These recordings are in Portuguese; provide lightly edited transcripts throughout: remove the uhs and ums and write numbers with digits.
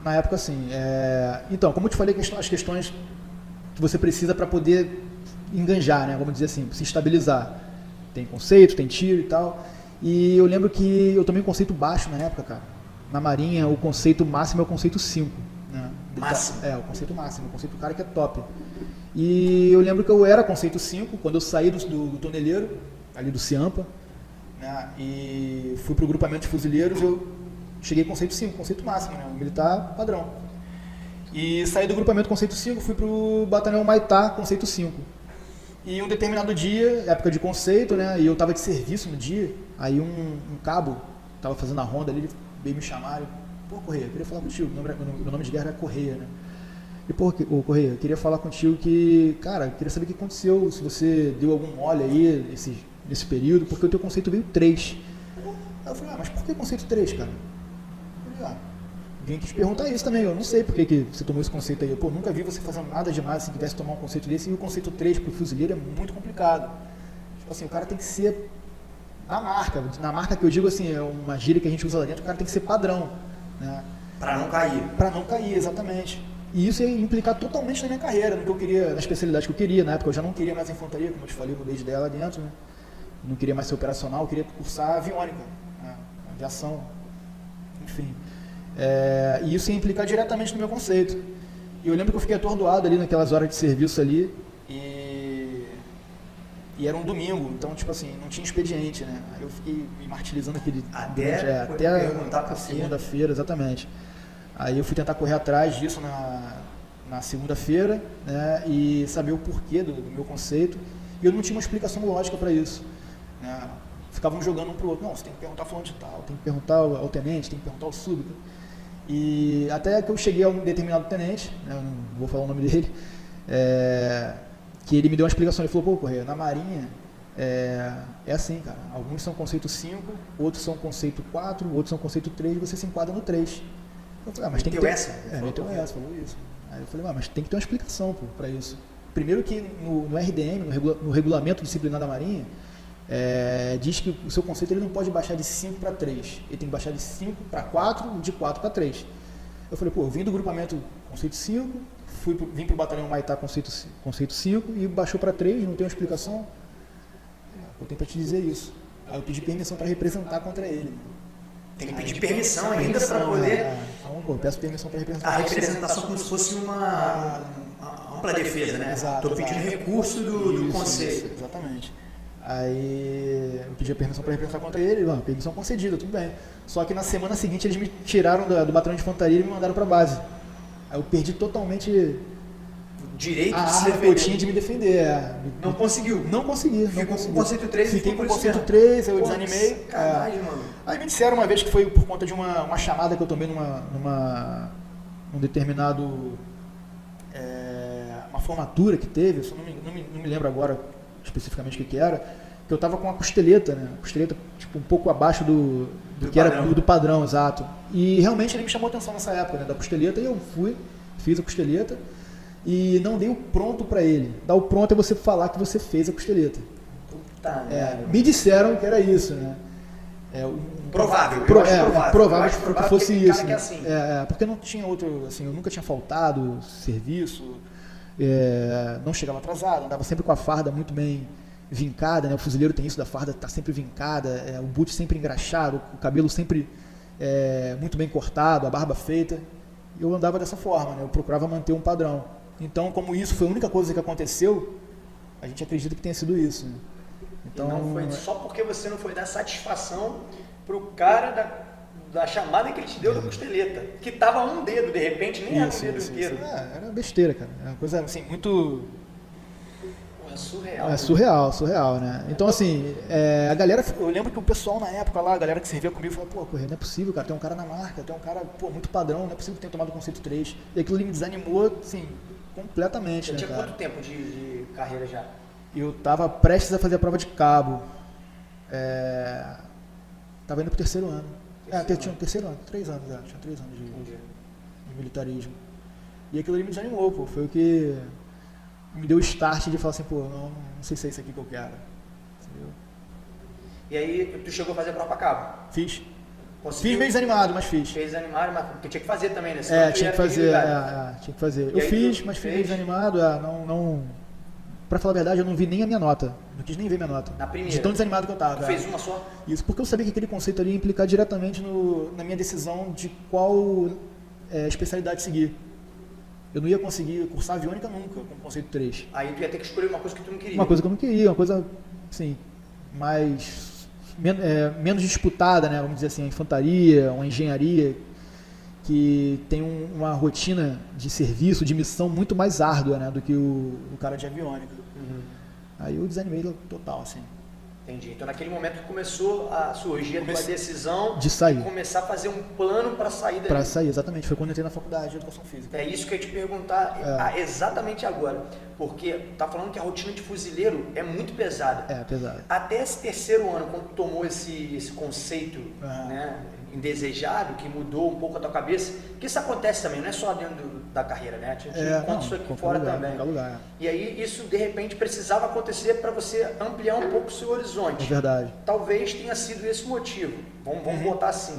Na época, sim. Então, como eu te falei, as questões que você precisa para poder enganjar, né? Vamos dizer assim, se estabilizar. Tem conceito, tem tiro e tal. E eu lembro que eu tomei um conceito baixo na época, cara. Na Marinha, o conceito máximo é o conceito 5. Né? Máximo? O conceito máximo, o conceito do cara que é top. E eu lembro que eu era conceito 5 quando eu saí do toneleiro, ali do Ciampa, né? E fui pro grupamento de fuzileiros, eu cheguei conceito 5, conceito máximo, né? Militar padrão. E saí do grupamento conceito 5, fui pro batalhão Maitá, conceito 5. E um determinado dia, época de conceito, né? E eu tava de serviço no dia, aí um cabo tava fazendo a ronda ali, ele veio me chamar, pô, Correia, eu queria falar contigo, meu nome de guerra era Correia, né? E, pô, Correia, eu queria falar contigo que, cara, eu queria saber o que aconteceu, se você deu algum mole aí nesse período, porque o teu conceito veio 3. Aí eu falei, mas por que conceito 3, cara? Eu falei, alguém quis perguntar isso também, eu não sei por que você tomou esse conceito aí. Pô, nunca vi você fazendo nada demais se tivesse tomar um conceito desse, e o conceito 3 pro fuzileiro é muito complicado. Tipo assim, o cara tem que ser na marca que eu digo assim, é uma gíria que a gente usa lá dentro, o cara tem que ser padrão, né? Para não cair. Para não cair, exatamente. E isso ia implicar totalmente na minha carreira, no que eu queria, na especialidade que eu queria. Na época eu já não queria mais infantaria, como eu te falei, eu mudei de ideia lá dentro, né? Não queria mais ser operacional, eu queria cursar aviônica, né? Aviação, enfim. E isso ia implicar diretamente no meu conceito. E eu lembro que eu fiquei atordoado ali naquelas horas de serviço ali, e era um domingo, então, tipo assim, não tinha expediente, né? Aí eu fiquei me martirizando até a segunda-feira, exatamente. Aí eu fui tentar correr atrás disso na segunda-feira, né? E saber o porquê do meu conceito. E eu não tinha uma explicação lógica para isso, né? Ficavam jogando um pro outro. Não, você tem que perguntar fulano de tal, tem que perguntar ao tenente, tem que perguntar ao súbito. E até que eu cheguei a um determinado tenente, né? Eu não vou falar o nome dele, que ele me deu uma explicação. Ele falou, pô, Correia, na Marinha é assim, cara. Alguns são conceito 5, outros são conceito 4, outros são conceito 3, você se enquadra no 3. Eu falei, mas tem que ter... falou isso. Aí eu falei, mas tem que ter uma explicação para isso. Primeiro que no RDM, no regulamento disciplinar da Marinha, diz que o seu conceito ele não pode baixar de 5 para 3. Ele tem que baixar de 5 para 4 e de 4 para 3. Eu falei, pô, eu vim do grupamento conceito 5, vim para o batalhão Maitá conceito 5 e baixou para 3, não tem uma explicação. Eu tenho para te dizer isso. Aí eu pedi permissão para representar contra ele. Tem que pedir permissão ainda para poder... Então, pô, peço permissão para representar. A representação como se fosse uma ampla defesa, né? Exato. Estou pedindo recurso do conselho. Isso, exatamente. Aí eu pedi a permissão para representar contra ele, permissão concedida, tudo bem. Só que na semana seguinte eles me tiraram do batalhão de infantaria e me mandaram para a base. Aí eu perdi totalmente direito a de se arma que eu tinha de me defender. Não conseguiu? Não consegui. Ficou com o conceito 3 e fiquei com o conceito 3, aí eu desanimei. Caralho, mano. Aí me disseram uma vez que foi por conta de uma chamada que eu tomei num determinado... uma formatura que teve, eu não me lembro agora especificamente o que era, que eu tava com uma costeleta, né? Costeleta tipo um pouco abaixo do que padrão. Era do padrão, exato. E realmente ele me chamou a atenção nessa época, né? Da costeleta, e eu fiz a costeleta e não dei o pronto para ele. Dar o pronto é você falar que você fez a costeleta. Me disseram que era isso, né? Provável que fosse isso. Que é assim. Porque não tinha outro, assim, eu nunca tinha faltado serviço, não chegava atrasado, andava sempre com a farda muito bem vincada, né? O fuzileiro tem isso da farda, tá sempre vincada, o boot sempre engraxado, o cabelo sempre muito bem cortado, a barba feita. Eu andava dessa forma, né? Eu procurava manter um padrão. Então, como isso foi a única coisa que aconteceu, a gente acredita que tenha sido isso, né? Então, não foi só porque você não foi dar satisfação pro cara da chamada que ele te deu da costeleta, que tava um dedo, de repente, nem era um dedo inteiro. Era besteira, cara. É uma coisa assim, muito... surreal. Surreal, né? Então, assim, a galera... Eu lembro que o pessoal na época lá, a galera que servia comigo, falou, pô, Correia, não é possível, cara, tem um cara na marca, tem um cara, pô, muito padrão, não é possível que tenha tomado o conceito 3. E aquilo ali me desanimou, assim, completamente, Você né, tinha cara? quanto tempo de carreira já? Eu tava prestes a fazer a prova de cabo. Tava indo pro terceiro ano. Tinha um terceiro ano, 3 anos já. Tinha 3 anos de militarismo. E aquilo ali me desanimou, pô. Foi o que me deu o start de falar assim, pô, não sei se é isso aqui que eu quero. Entendeu? E aí, tu chegou a fazer a prova a cabo? Fiz. Fiz meio desanimado, mas fiz. Fez desanimado, mas porque tinha que fazer também, né? Tinha que fazer, tinha que fazer. Eu fiz, mas fiz meio desanimado, não... Pra falar a verdade, eu não vi nem a minha nota. Não quis nem ver minha nota. Na primeira? De tão desanimado que eu tava. Tu fez uma só? Isso, porque eu sabia que aquele conceito ali ia implicar diretamente na minha decisão de qual especialidade seguir. Eu não ia conseguir cursar aviônica nunca, com o conceito 3. Aí tu ia ter que escolher uma coisa que tu não queria. Uma coisa que eu não queria, uma coisa, assim, menos disputada, né? Vamos dizer assim, a infantaria, uma engenharia, que tem uma rotina de serviço, de missão muito mais árdua, né, do que o cara de aviônica. Aí eu desanimei total, assim. Entendi. Então naquele momento começou a surgir a tua decisão de sair. De começar a fazer um plano para sair daí. Para sair, exatamente. Foi quando eu entrei na faculdade de Educação Física. É isso que eu ia te perguntar exatamente agora. Porque tá falando que a rotina de fuzileiro é muito pesada. É, pesada. Até esse terceiro ano, quando tu tomou esse conceito né, indesejado, que mudou um pouco a tua cabeça, porque isso acontece também, não é só dentro da carreira, né? A gente encontra isso aqui fora lugar, também. Lugar. E aí isso, de repente, precisava acontecer para você ampliar um pouco o seu horizonte. É verdade. Talvez tenha sido esse motivo. Vamos botar assim.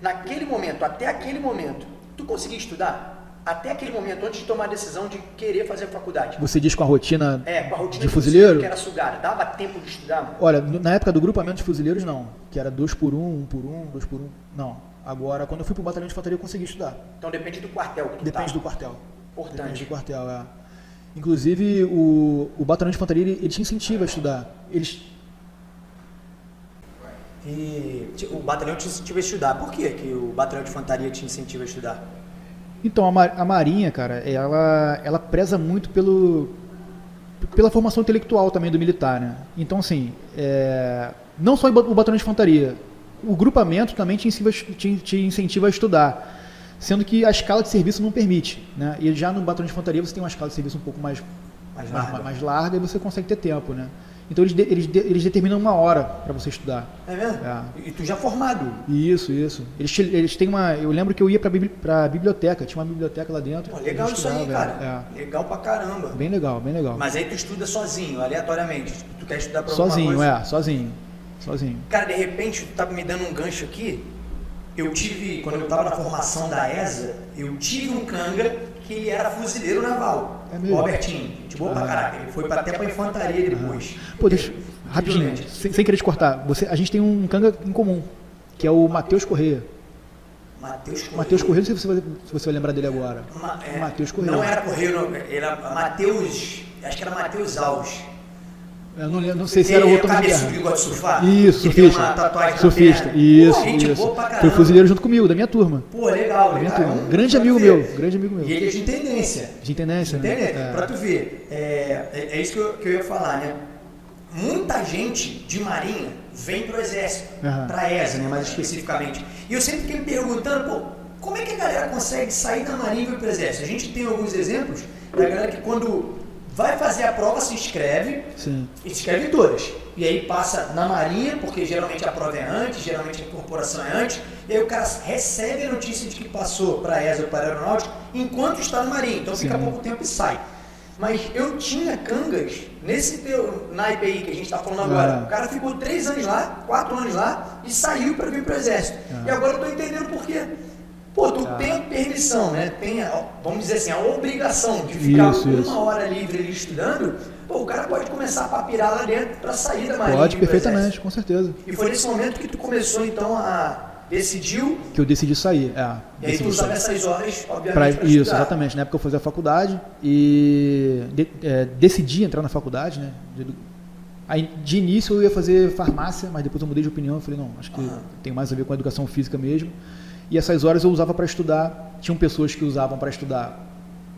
Naquele momento, até aquele momento, tu conseguia estudar? Até aquele momento, antes de tomar a decisão de querer fazer a faculdade. Você diz com a rotina, com a rotina de fuzileiro? Que era sugada. Dava tempo de estudar? Mano? Olha, na época do grupamento de fuzileiros, não. Que era 2 por 1, 1 por 1, 2 por 1. Não. Agora, quando eu fui pro batalhão de infantaria, eu consegui estudar. Então depende do quartel que tu Depende do quartel. Importante. Depende do quartel, Inclusive, o batalhão de infantaria, ele te incentiva a estudar. E o batalhão te incentiva a estudar. Por que o batalhão de infantaria te incentiva a estudar? Então, a Marinha, cara, ela preza muito pela formação intelectual também do militar, né? Então, assim, não só o batalhão de infantaria, o grupamento também te incentiva a estudar, sendo que a escala de serviço não permite, né? E já no batalhão de infantaria você tem uma escala de serviço um pouco mais larga e você consegue ter tempo, né? Então eles determinam uma hora para você estudar. É mesmo? E tu já formado? Isso. Eles têm uma... Eu lembro que eu ia para a biblioteca, tinha uma biblioteca lá dentro. Legal isso aí, cara. Legal pra caramba. Bem legal. Mas aí tu estuda sozinho, aleatoriamente. Tu quer estudar pra sozinho, alguma coisa? Sozinho. Cara, de repente, tu tá me dando um gancho aqui. Quando eu tava na formação da ESA, eu tive um canga que era fuzileiro naval. O Albertinho, gente boa pra caraca. Ele foi até pra infantaria depois. Pô, rapidinho, sem querer te cortar. A gente tem um canga em comum, que é o Matheus Corrêa. Matheus Corrêa, não sei se você vai lembrar dele agora. Matheus Corrêa. Não era Corrêa, era Matheus, acho que era Matheus Alves. Eu não sei se era o outro da guerra. Que gosta de surfar? Isso, surfista. Isso. Foi fuzileiro junto comigo, da minha turma. Pô, legal. Grande amigo meu. E ele é de intendência. Né? Pra tu ver. É isso que eu ia falar, né? Muita gente de marinha vem pro exército, pra ESA, né, mais especificamente. E eu sempre fiquei me perguntando, como é que a galera consegue sair da marinha e vir pro exército? A gente tem alguns exemplos da galera que quando vai fazer a prova, se inscreve, e se inscreve em todas. E aí passa na marinha, porque geralmente a prova é antes, geralmente a incorporação é antes, e aí o cara recebe a notícia de que passou para a ESA ou para a aeronáutica enquanto está na marinha, então fica pouco tempo e sai. Mas eu tinha cangas nesse teu naipe aí que a gente está falando agora. O cara ficou 3 anos lá, 4 anos lá e saiu para vir para o exército. E agora eu estou entendendo por quê. Pô, tu tem a permissão, né? Tem, vamos dizer assim, a obrigação de ficar uma hora livre ali estudando. Pô, o cara pode começar a papirar lá dentro para sair da marinha. Pode, perfeitamente, com certeza. E foi nesse momento que tu começou, então, que eu decidi sair, E aí tu usava essas horas, obviamente, para estudar. Isso, exatamente. Na época eu fazia a faculdade e decidi entrar na faculdade, né? Aí, de início eu ia fazer farmácia, mas depois eu mudei de opinião. Eu falei, não, acho que tem mais a ver com a educação física mesmo. E essas horas eu usava para estudar. Tinham pessoas que usavam para estudar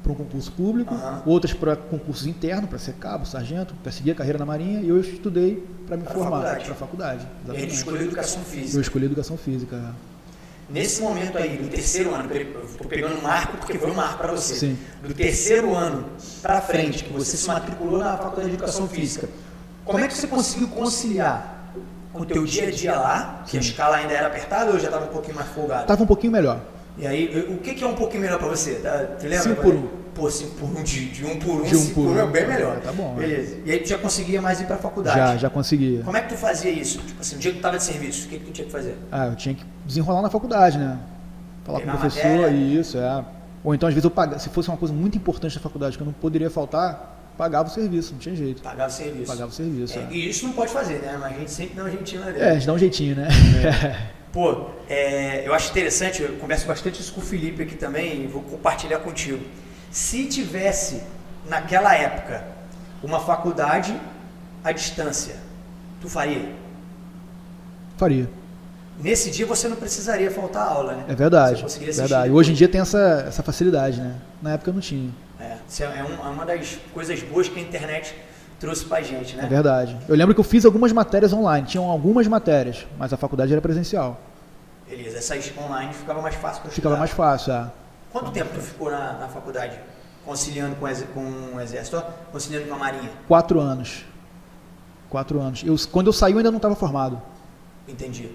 para um concurso público, outras para concursos internos, para ser cabo, sargento, para seguir a carreira na marinha, e eu estudei para me formar para a faculdade. E aí ele escolheu educação física. Eu escolhi educação física. Nesse momento aí, do terceiro ano, eu estou pegando um marco porque foi um marco para você. Sim. Do terceiro ano para frente, que você se matriculou na faculdade de educação física, como é que você conseguiu conciliar o teu dia a dia lá, que a escala ainda era apertada ou já estava um pouquinho mais folgada? Estava um pouquinho melhor. E aí, o que é um pouquinho melhor pra você? Tá? Tu lembra? 5 por 1. Pô, 5 por 1, de 1 por 1, De 1 5 por por 1 é 1, bem melhor. tá bom. Beleza. E aí tu já conseguia mais ir pra faculdade? Já conseguia. Como é que tu fazia isso? Tipo assim, o dia que tu tava de serviço, o que tu tinha que fazer? Eu tinha que desenrolar na faculdade, né? Falar com o professor, matéria. isso, Ou então, às vezes, eu pagava, se fosse uma coisa muito importante da faculdade que eu não poderia faltar, pagava o serviço, não tinha jeito. Pagava o serviço. Pagava o serviço, E isso não pode fazer, né? Mas a gente sempre dá um jeitinho lá dentro. a gente dá um jeitinho, né? Pô, eu acho interessante, eu converso bastante isso com o Felipe aqui também e vou compartilhar contigo. Se tivesse, naquela época, uma faculdade à distância, tu faria? Faria. Nesse dia você não precisaria faltar aula, né? É verdade. Você conseguiria assistir Verdade. depois. Hoje em dia tem essa facilidade, né? Na época não tinha. Isso é uma das coisas boas que a internet trouxe pra gente, né? É verdade. Eu lembro que eu fiz algumas matérias online, tinham algumas matérias, mas a faculdade era presencial. Beleza, essas online ficava mais fácil pra Ficava estudar. mais fácil, Quanto tempo tu ficou na faculdade conciliando com o exército, conciliando com a marinha? 4 anos. 4 anos. Quando eu saí eu ainda não estava formado. Entendi.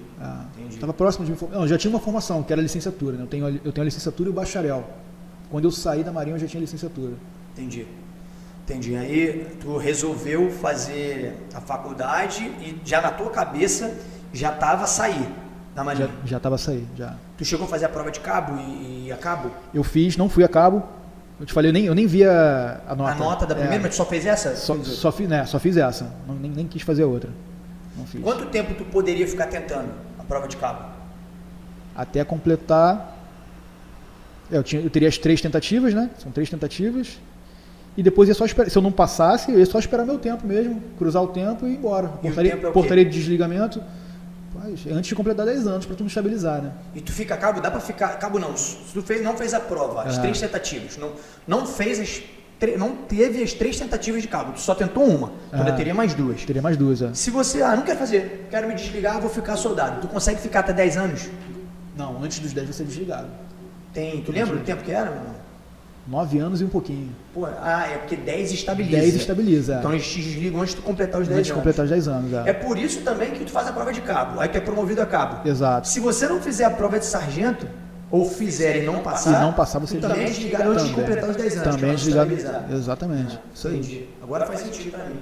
Entendi. Estava próximo de me formar. Não, eu já tinha uma formação, que era a licenciatura. Né? Eu tenho a licenciatura e o bacharel. Quando eu saí da marinha eu já tinha licenciatura. Entendi. Aí tu resolveu fazer a faculdade e já na tua cabeça já estava a sair da marinha. Já estava a sair, já. Tu chegou a fazer a prova de cabo e a cabo? Eu fiz, não fui a cabo. Eu te falei, eu nem vi a nota. A nota da primeira, mas tu só fez essa? Só fiz essa. Nem quis fazer outra. Não fiz. Quanto tempo tu poderia ficar tentando a prova de cabo? Até completar. Eu teria as 3 tentativas, né? São 3 tentativas. E depois ia só esperar. Se eu não passasse, eu ia só esperar meu tempo mesmo, cruzar o tempo e ir embora. E o tempo é o quê? Portaria de desligamento. Antes de completar 10 anos, para tu não estabilizar, né? E tu fica a cabo, dá pra ficar. Cabo não. Se tu não fez a prova, as 3 tentativas, não teve as 3 tentativas de cabo, tu só tentou uma, tu ainda teria mais 2. Teria mais 2, Se você, não quero fazer, quero me desligar, vou ficar soldado. Tu consegue ficar até 10 anos? Não, antes dos 10 você é desligado. Tu lembra do tempo que era, meu irmão? 9 anos e um pouquinho. Pô, é porque 10 estabiliza. 10 estabiliza. Então eles te desligam antes de tu completar os 10 anos. Antes de completar os 10 anos, É por isso também que tu faz a prova de cabo, aí tu é promovido a cabo. Exato. Se você não fizer a prova de sargento, ou fizer e não passar, você tu também é desligado antes de completar os 10 anos. Também é que é pra desligado. estabilizar. Exatamente. Isso aí. Entendi. Agora faz sentido pra mim.